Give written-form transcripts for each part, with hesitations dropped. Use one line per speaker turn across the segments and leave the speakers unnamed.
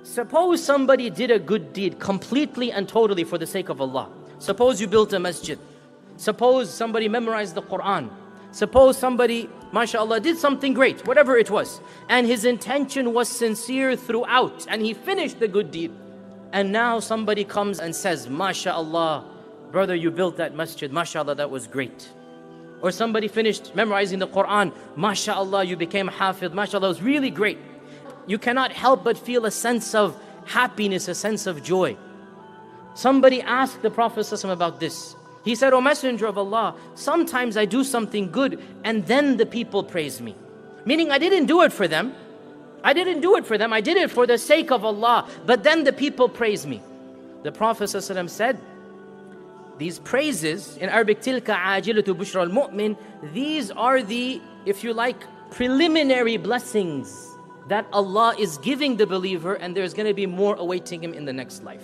Suppose somebody did a good deed completely and totally for the sake of Allah. Suppose you built a masjid. Suppose somebody memorized the Quran. Suppose somebody, mashallah, did something great, whatever it was. And his intention was sincere throughout. And he finished the good deed. And now somebody comes and says, mashallah, brother, you built that masjid. Mashallah, that was great. Or somebody finished memorizing the Quran. Mashallah, you became hafid. Mashallah, it was really great. You cannot help but feel a sense of happiness, a sense of joy. Somebody asked the Prophet ﷺ about this. He said, O Messenger of Allah, sometimes I do something good and then the people praise me. Meaning I didn't do it for them. I didn't do it for them. I did it for the sake of Allah. But then the people praise me. The Prophet ﷺ said, these praises, in Arabic, تِلْكَ عَاجِلَةُ بُشْرَى الْمُؤْمِنِ, these are the, if you like, preliminary blessings that Allah is giving the believer, and there's going to be more awaiting him in the next life.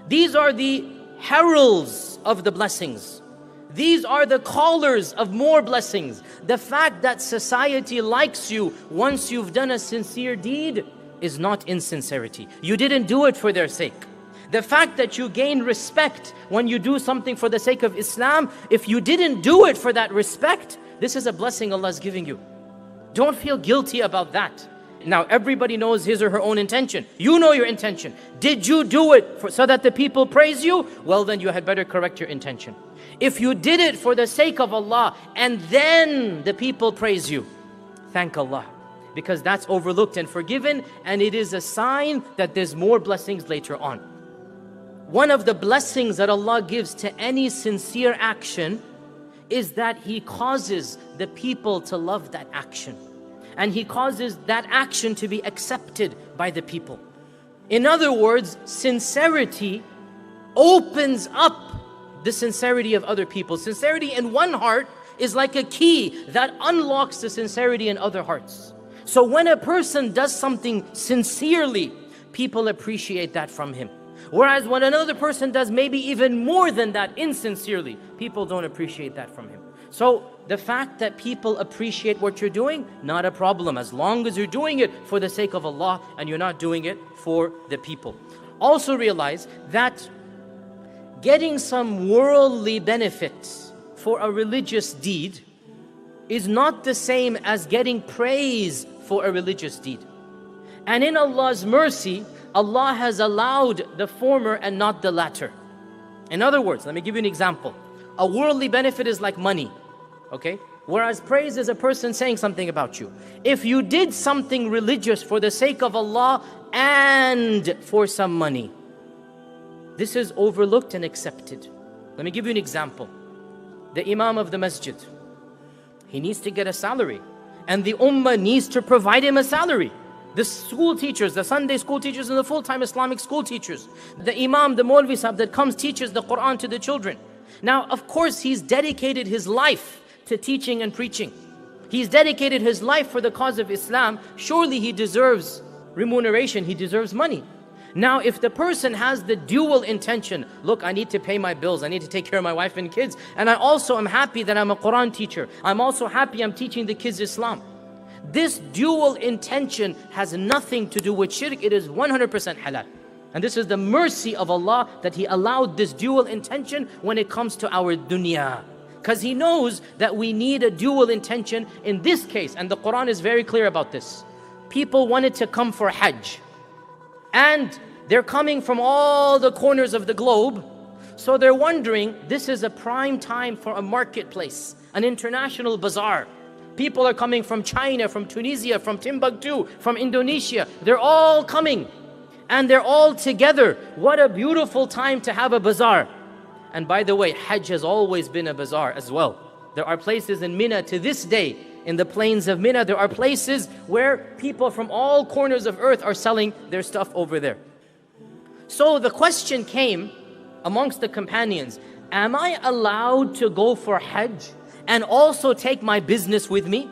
These are the heralds of the blessings. These are the callers of more blessings. The fact that society likes you once you've done a sincere deed is not insincerity. You didn't do it for their sake. The fact that you gain respect when you do something for the sake of Islam, if you didn't do it for that respect, this is a blessing Allah is giving you. Don't feel guilty about that. Now everybody knows his or her own intention. You know your intention. Did you do it so that the people praise you? Well, then you had better correct your intention. If you did it for the sake of Allah and then the people praise you, thank Allah, because that's overlooked and forgiven, and it is a sign that there's more blessings later on. One of the blessings that Allah gives to any sincere action is that He causes the people to love that action. And He causes that action to be accepted by the people. In other words, sincerity opens up the sincerity of other people. Sincerity in one heart is like a key that unlocks the sincerity in other hearts. So when a person does something sincerely, people appreciate that from him. Whereas when another person does maybe even more than that insincerely, people don't appreciate that from him. So the fact that people appreciate what you're doing, not a problem, as long as you're doing it for the sake of Allah and you're not doing it for the people. Also realize that getting some worldly benefits for a religious deed is not the same as getting praise for a religious deed. And in Allah's mercy, Allah has allowed the former and not the latter. In other words, let me give you an example. A worldly benefit is like money, okay? Whereas praise is a person saying something about you. If you did something religious for the sake of Allah and for some money, this is overlooked and accepted. Let me give you an example. The Imam of the masjid, he needs to get a salary, and the ummah needs to provide him a salary. The school teachers, the Sunday school teachers and the full-time Islamic school teachers, the Imam, the Maulvi Sahib that comes teaches the Quran to the children. Now, of course, he's dedicated his life to teaching and preaching. He's dedicated his life for the cause of Islam. Surely he deserves remuneration, he deserves money. Now, if the person has the dual intention, look, I need to pay my bills, I need to take care of my wife and kids, and I also am happy that I'm a Quran teacher. I'm also happy I'm teaching the kids Islam. This dual intention has nothing to do with shirk. It is 100% halal. And this is the mercy of Allah that He allowed this dual intention when it comes to our dunya. Because He knows that we need a dual intention in this case. And the Quran is very clear about this. People wanted to come for Hajj. And they're coming from all the corners of the globe. So they're wondering, this is a prime time for a marketplace, an international bazaar. People are coming from China, from Tunisia, from Timbuktu, from Indonesia. They're all coming. And they're all together. What a beautiful time to have a bazaar. And by the way, Hajj has always been a bazaar as well. There are places in Mina to this day, in the plains of Mina, there are places where people from all corners of earth are selling their stuff over there. So the question came amongst the companions, am I allowed to go for Hajj and also take my business with me?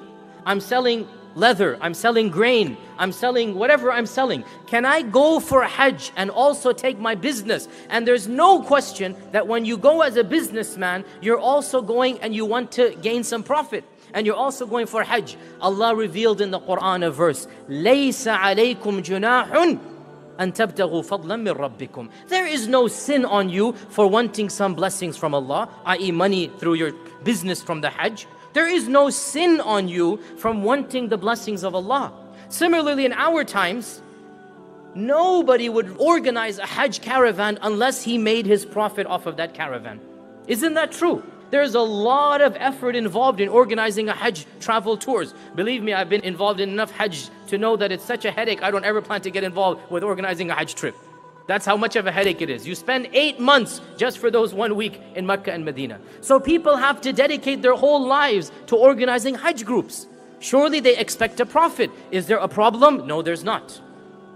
I'm selling leather, I'm selling grain, I'm selling whatever I'm selling. Can I go for Hajj and also take my business? And there's no question that when you go as a businessman, you're also going and you want to gain some profit. And you're also going for Hajj. Allah revealed in the Quran a verse, لَيْسَ عَلَيْكُمْ جُنَاحٌ أن تبتغوا فضلا من ربكم. There is no sin on you for wanting some blessings from Allah, i.e. money through your business from the Hajj. There is no sin on you from wanting the blessings of Allah. Similarly, in our times, nobody would organize a Hajj caravan unless he made his profit off of that caravan. Isn't that true? There's a lot of effort involved in organizing a Hajj travel tours. Believe me, I've been involved in enough Hajj to know that it's such a headache. I don't ever plan to get involved with organizing a Hajj trip. That's how much of a headache it is. You spend 8 months just for those 1 week in Mecca and Medina. So people have to dedicate their whole lives to organizing Hajj groups. Surely they expect a profit. Is there a problem? No, there's not.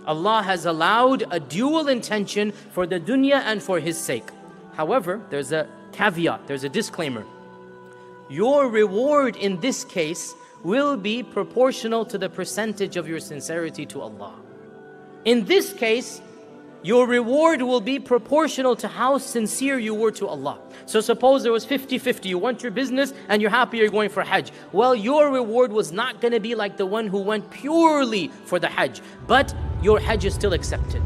Allah has allowed a dual intention for the dunya and for His sake. However, there's a caveat, there's a disclaimer. Your reward in this case will be proportional to the percentage of your sincerity to Allah. In this case, your reward will be proportional to how sincere you were to Allah. So suppose there was 50-50, you want your business and you're happy you're going for Hajj. Well, your reward was not going to be like the one who went purely for the Hajj, but your Hajj is still accepted.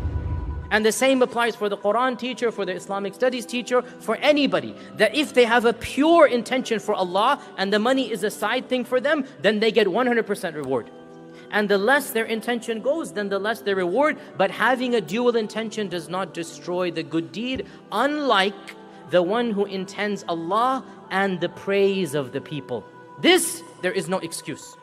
And the same applies for the Quran teacher, for the Islamic studies teacher, for anybody. That if they have a pure intention for Allah and the money is a side thing for them, then they get 100% reward. And the less their intention goes, then the less their reward. But having a dual intention does not destroy the good deed, unlike the one who intends Allah and the praise of the people. This, there is no excuse.